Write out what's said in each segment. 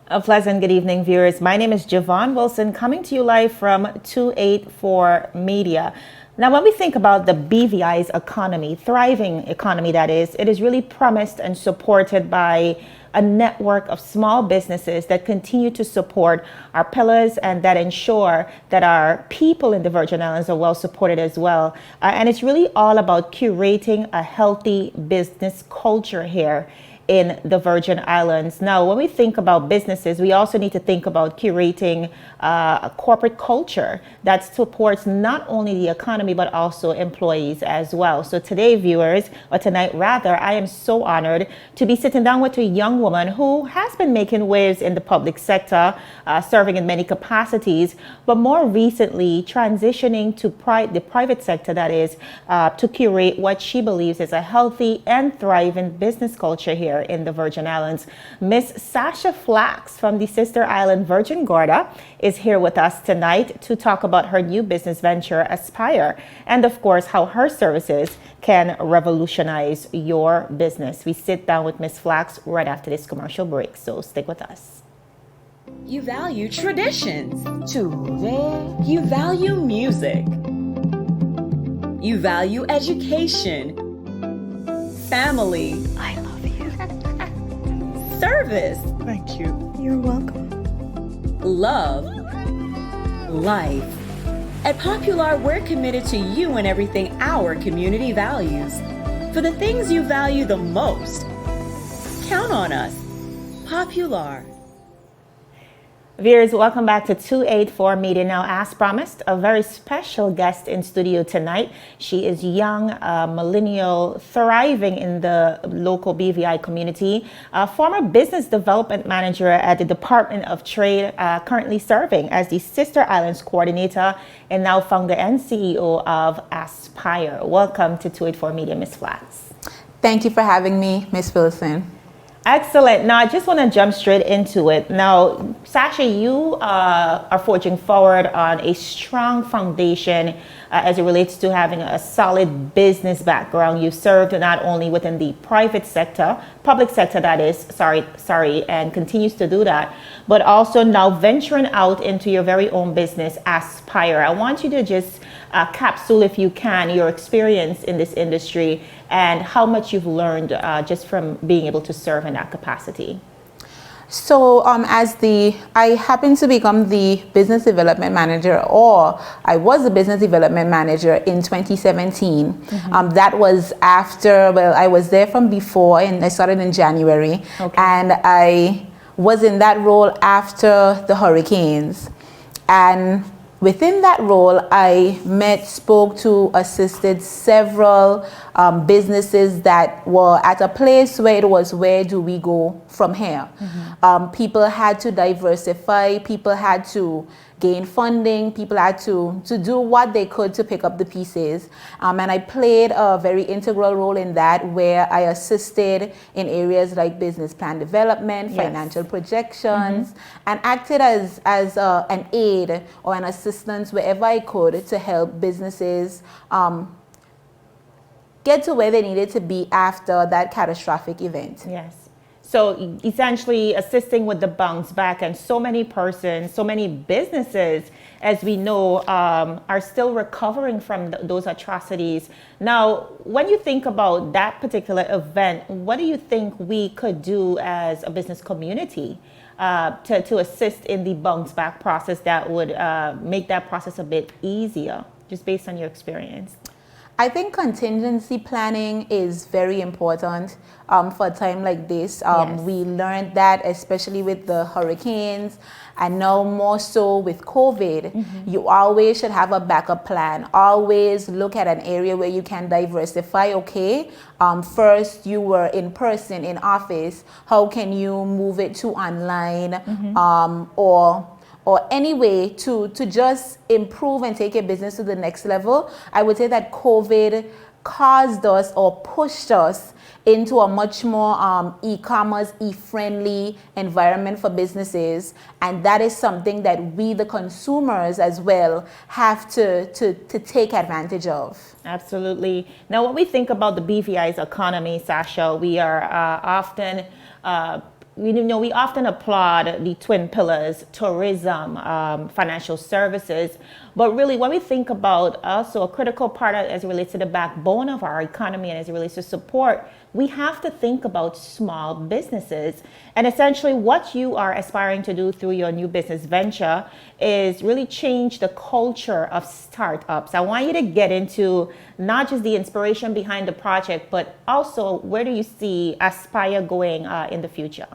A pleasant good evening, viewers. My name is Javon Wilson, coming to you live from 284 Media. Now, when we think about the BVI's economy, thriving economy that is, it is really premised and supported by a network of small businesses that continue to support our pillars and that ensure that our people in the Virgin Islands are well supported as well. And it's really all about curating a healthy business culture here in the Virgin Islands. Now, when we think about businesses, we also need to think about curating a corporate culture that supports not only the economy, but also employees as well. So today, viewers, or tonight rather, I am so honored to be sitting down with a young woman who has been making waves in the public sector, serving in many capacities, but more recently transitioning to the private sector, that is, to curate what she believes is a healthy and thriving business culture here in the Virgin Islands. Miss Sasha Flax from the sister island Virgin Gorda is here with us tonight to talk about her new business venture, Aspire, and of course, how her services can revolutionize your business. We sit down with Miss Flax right after this commercial break, so stick with us. You value traditions. Today, you value music. You value education. Family. I love you. Service. Thank you. You're welcome. Love. Life. At Popular, we're committed to you and everything our community values. For the things you value the most, count on us. Popular. Viewers, welcome back to 284 Media. Now, as promised, a very special guest in studio tonight. She is young, millennial, thriving in the local BVI community, a former business development manager at the Department of Trade, currently serving as the Sister Islands coordinator and now founder and CEO of Aspire. Welcome to 284 Media, Ms. Flax. Thank you for having me, Ms. Wilson. Excellent. Now, I just want to jump straight into it. Now, Sasha, you are forging forward on a strong foundation as it relates to having a solid business background. You've served not only within the private sector, public sector that is, sorry, and continues to do that, but also now venturing out into your very own business, Aspire. I want you to just capsule, if you can, your experience in this industry and how much you've learned just from being able to serve in that capacity. So I happened to become the business development manager, or I was the business development manager in 2017. Mm-hmm. That was after, well, I was there from before, and I started in January. Okay. And I was in that role after the hurricanes. And within that role, I spoke to, assisted several businesses that were at a place where it was, where do we go from here? Mm-hmm. People had to diversify, people had to gain funding, people had to do what they could to pick up the pieces. And I played a very integral role in that, where I assisted in areas like business plan development, yes, financial projections, mm-hmm, and acted as an aid or an assistance wherever I could to help businesses get to where they needed to be after that catastrophic event. Yes. So essentially assisting with the bounce back, and so many persons, so many businesses, as we know, are still recovering from those atrocities. Now, when you think about that particular event, what do you think we could do as a business community to assist in the bounce back process that would make that process a bit easier, just based on your experience? I think contingency planning is very important for a time like this. Yes. We learned that, especially with the hurricanes, and now more so with COVID. Mm-hmm. You always should have a backup plan. Always look at an area where you can diversify. Okay, first you were in person, in office. How can you move it to online? Mm-hmm. Or any way to just improve and take your business to the next level? I would say that COVID caused us or pushed us into a much more e-commerce, e-friendly environment for businesses. And that is something that we, the consumers as well, have to take advantage of. Absolutely. Now, when we think about the BVI's economy, Sasha, we are often we often applaud the twin pillars, tourism, financial services, but really when we think about also a critical part as it relates to the backbone of our economy and as it relates to support, we have to think about small businesses. And essentially what you are aspiring to do through your new business venture is really change the culture of startups. I want you to get into not just the inspiration behind the project, but also where do you see Aspire going in the future?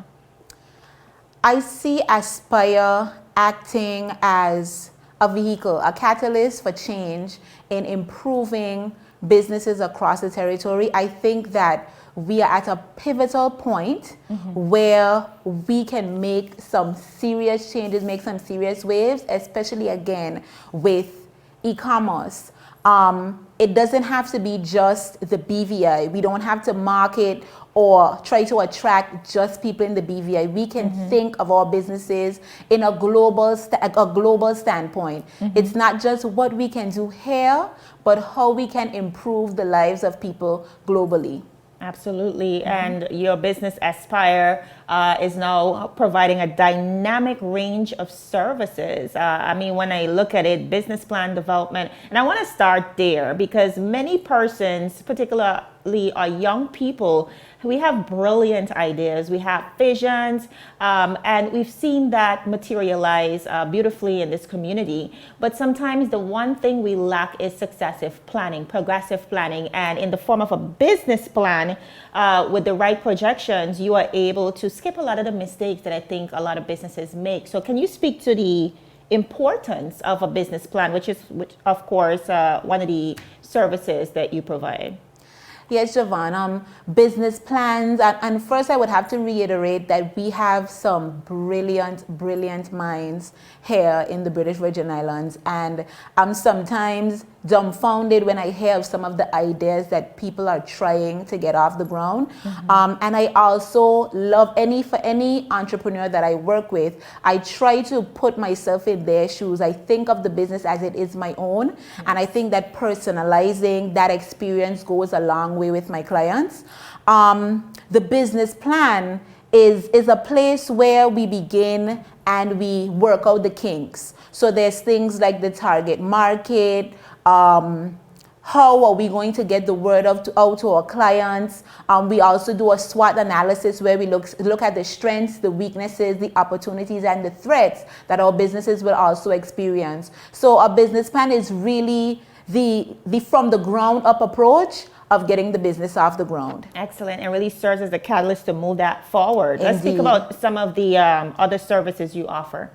I see Aspire acting as a vehicle, a catalyst for change in improving businesses across the territory. I think that we are at a pivotal point where we can make some serious changes, make some serious waves, especially again with e-commerce. It doesn't have to be just the BVI. We don't have to market or try to attract just people in the BVI. We can think of our businesses in a global standpoint. It's not just what we can do here, but how we can improve the lives of people globally. Absolutely. And your business Aspire is now providing a dynamic range of services. I mean, when I look at it, business plan development, and I want to start there because many persons, particularly our young people, we have brilliant ideas, we have visions, and we've seen that materialize beautifully in this community. But sometimes the one thing we lack is successive planning, progressive planning, and in the form of a business plan with the right projections, you are able to skip a lot of the mistakes that I think a lot of businesses make. So can you speak to the importance of a business plan, which of course one of the services that you provide? Yes, Javon, business plans. And first I would have to reiterate that we have some brilliant minds here in the British Virgin Islands. And I'm sometimes dumbfounded when I hear of some of the ideas that people are trying to get off the ground. And I also love for any entrepreneur that I work with, I try to put myself in their shoes. I think of the business as it is my own. And I think that personalizing that experience goes a long way with my clients. The business plan is a place where we begin and we work out the kinks. So there's things like the target market, how are we going to get the word out to our clients? We also do a SWOT analysis where we look at the strengths, the weaknesses, the opportunities, and the threats that our businesses will also experience. So a business plan is really the from the ground up approach of getting the business off the ground. Excellent, and really serves as a catalyst to move that forward. Let's speak about some of the other services you offer.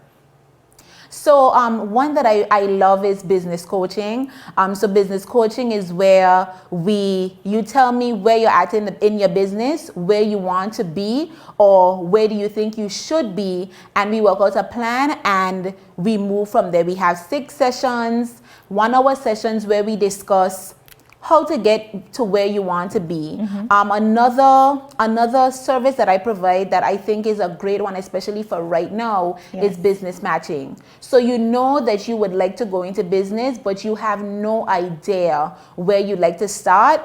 So one that I love is business coaching. So business coaching is where you tell me where you're at in your business, where you want to be, or where do you think you should be, and we work out a plan and we move from there. We have 6 sessions, 1-hour sessions where we discuss how to get to where you want to be. Another service that I provide that I think is a great one, especially for right now, is business matching. So you know that you would like to go into business, but you have no idea where you'd like to start.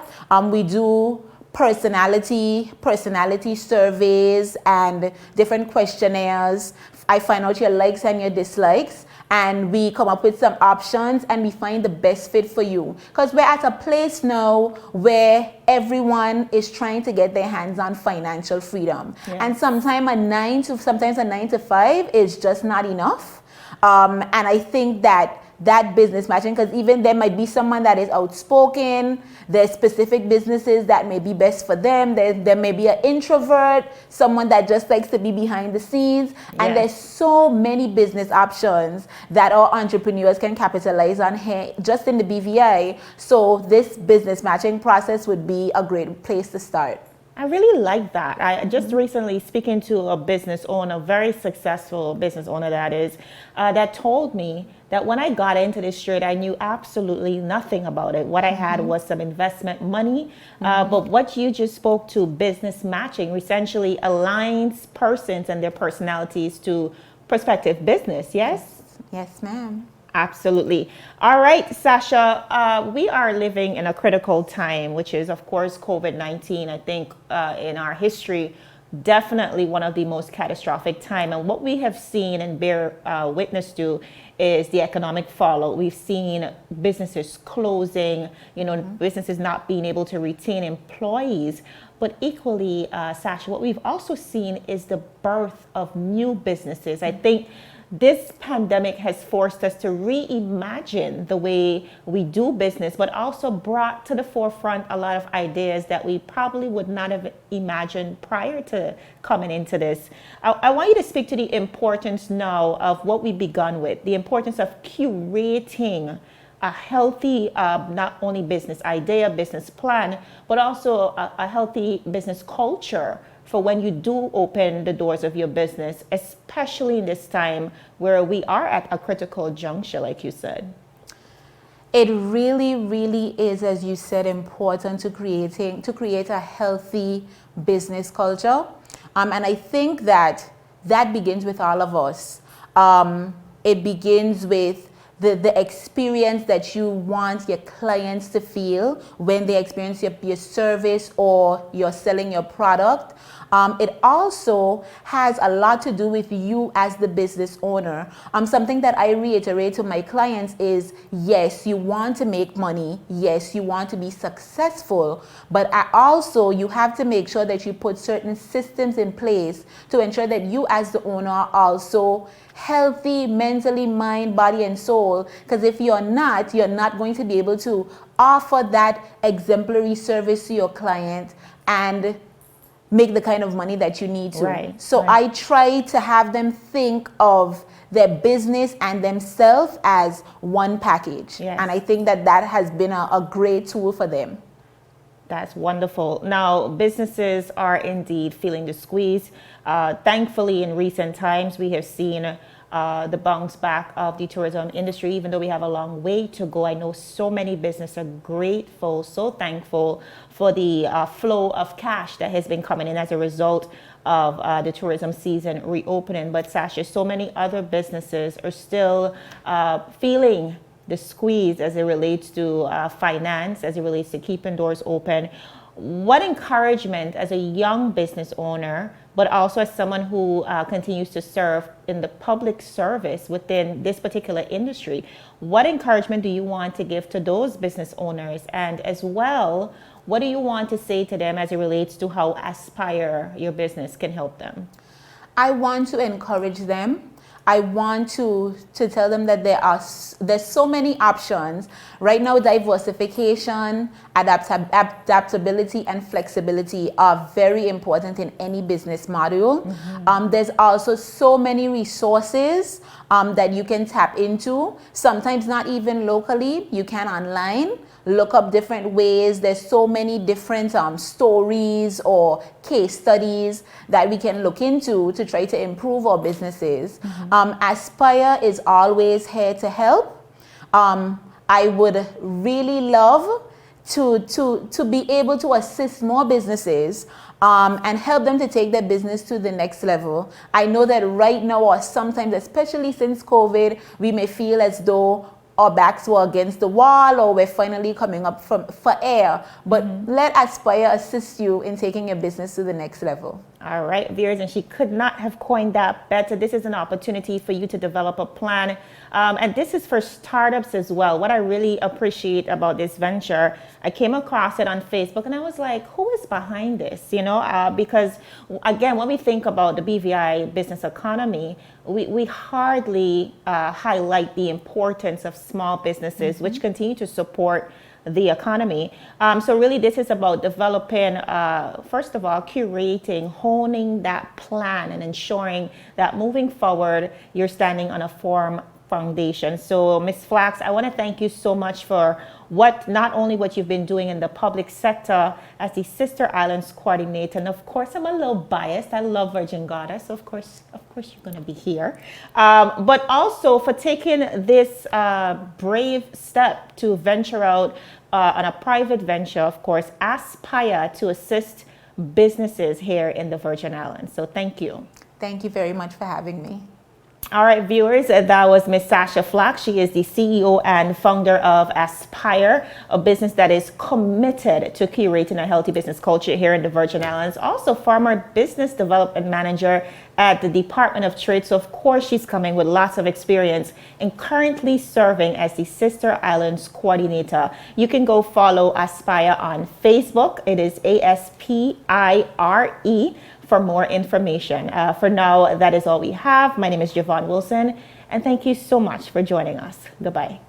We do personality surveys and different questionnaires. I find out your likes and your dislikes, and we come up with some options and we find the best fit for you. Because we're at a place now where everyone is trying to get their hands on financial freedom. And sometimes a 9 to 5 is just not enough. And I think that business matching, because even there might be someone that is outspoken, there's specific businesses that may be best for them, there may be an introvert, someone that just likes to be behind the scenes, and there's so many business options that our entrepreneurs can capitalize on here just in the BVI. So this business matching process would be a great place to start. I really like that. I just recently speaking to a business owner, very successful business owner that told me that when I got into this trade, I knew absolutely nothing about it. What I had was some investment money, but what you just spoke to, business matching, essentially aligns persons and their personalities to prospective business, yes? Yes, ma'am. Absolutely. All right, Sasha, we are living in a critical time, which is, of course, COVID-19. I think in our history, definitely one of the most catastrophic time. And what we have seen and bear witness to is the economic fallout. We've seen businesses closing, businesses not being able to retain employees. But equally, Sasha, what we've also seen is the birth of new businesses. I think this pandemic has forced us to reimagine the way we do business, but also brought to the forefront a lot of ideas that we probably would not have imagined prior to coming into this. I want you to speak to the importance now of what we begun with, the importance of curating a healthy, not only business idea, business plan, but also a healthy business culture for when you do open the doors of your business, especially in this time where we are at a critical juncture, like you said. It really, really is, as you said, important to create a healthy business culture. And I think that begins with all of us. It begins with the experience that you want your clients to feel when they experience your service or you're selling your product. It also has a lot to do with you as the business owner. Something that I reiterate to my clients is, yes, you want to make money. Yes, you want to be successful. But also you have to make sure that you put certain systems in place to ensure that you as the owner are also healthy mentally, mind, body, and soul. Because if you're not going to be able to offer that exemplary service to your client and make the kind of money that you need to. Right, so right. I try to have them think of their business and themselves as one package. Yes. And I think that has been a great tool for them. That's wonderful. Now, businesses are indeed feeling the squeeze. Thankfully, in recent times, we have seen the bounce back of the tourism industry, even though we have a long way to go. I know so many businesses are grateful, so thankful for the flow of cash that has been coming in as a result of the tourism season reopening. But Sasha, so many other businesses are still feeling the squeeze as it relates to finance, as it relates to keeping doors open. What encouragement as a young business owner, but also as someone who continues to serve in the public service within this particular industry, what encouragement do you want to give to those business owners? And as well, what do you want to say to them as it relates to how Aspire, your business, can help them? I want to encourage them. I want to tell them that there's so many options. Right now, diversification, adaptability, and flexibility are very important in any business model. Mm-hmm. There's also so many resources that you can tap into, sometimes not even locally. You can online look up different ways. There's so many different stories or case studies that we can look into to try to improve our businesses. Mm-hmm. Aspire is always here to help. I would really love to be able to assist more businesses and help them to take their business to the next level. I know that right now, or sometimes, especially since COVID, we may feel as though our backs were against the wall or we're finally coming up for air. But let Aspire assist you in taking your business to the next level. All right, viewers, and she could not have coined that better. This is an opportunity for you to develop a plan. And this is for startups as well. What I really appreciate about this venture, I came across it on Facebook and I was like, who is behind this? Because again, when we think about the BVI business economy, we hardly highlight the importance of small businesses, which continue to support the economy. So really this is about developing, first of all, curating, honing that plan and ensuring that moving forward, you're standing on a firm foundation. So Ms. Flax, I want to thank you so much for not only what you've been doing in the public sector as the Sister Islands coordinator, and of course I'm a little biased. I love Virgin Goddess, so of course you're going to be here, but also for taking this brave step to venture out on a private venture, of course, Aspire, to assist businesses here in the Virgin Islands. So thank you. Thank you very much for having me. All right, viewers, that was Miss Sasha Flax. She is the CEO and founder of Aspire, a business that is committed to curating a healthy business culture here in the Virgin Islands. Also, former business development manager at the Department of Trade. So, of course, she's coming with lots of experience and currently serving as the Sister Islands coordinator. You can go follow Aspire on Facebook. It is ASPIRE. For more information. For now, that is all we have. My name is Javon Wilson, and thank you so much for joining us. Goodbye.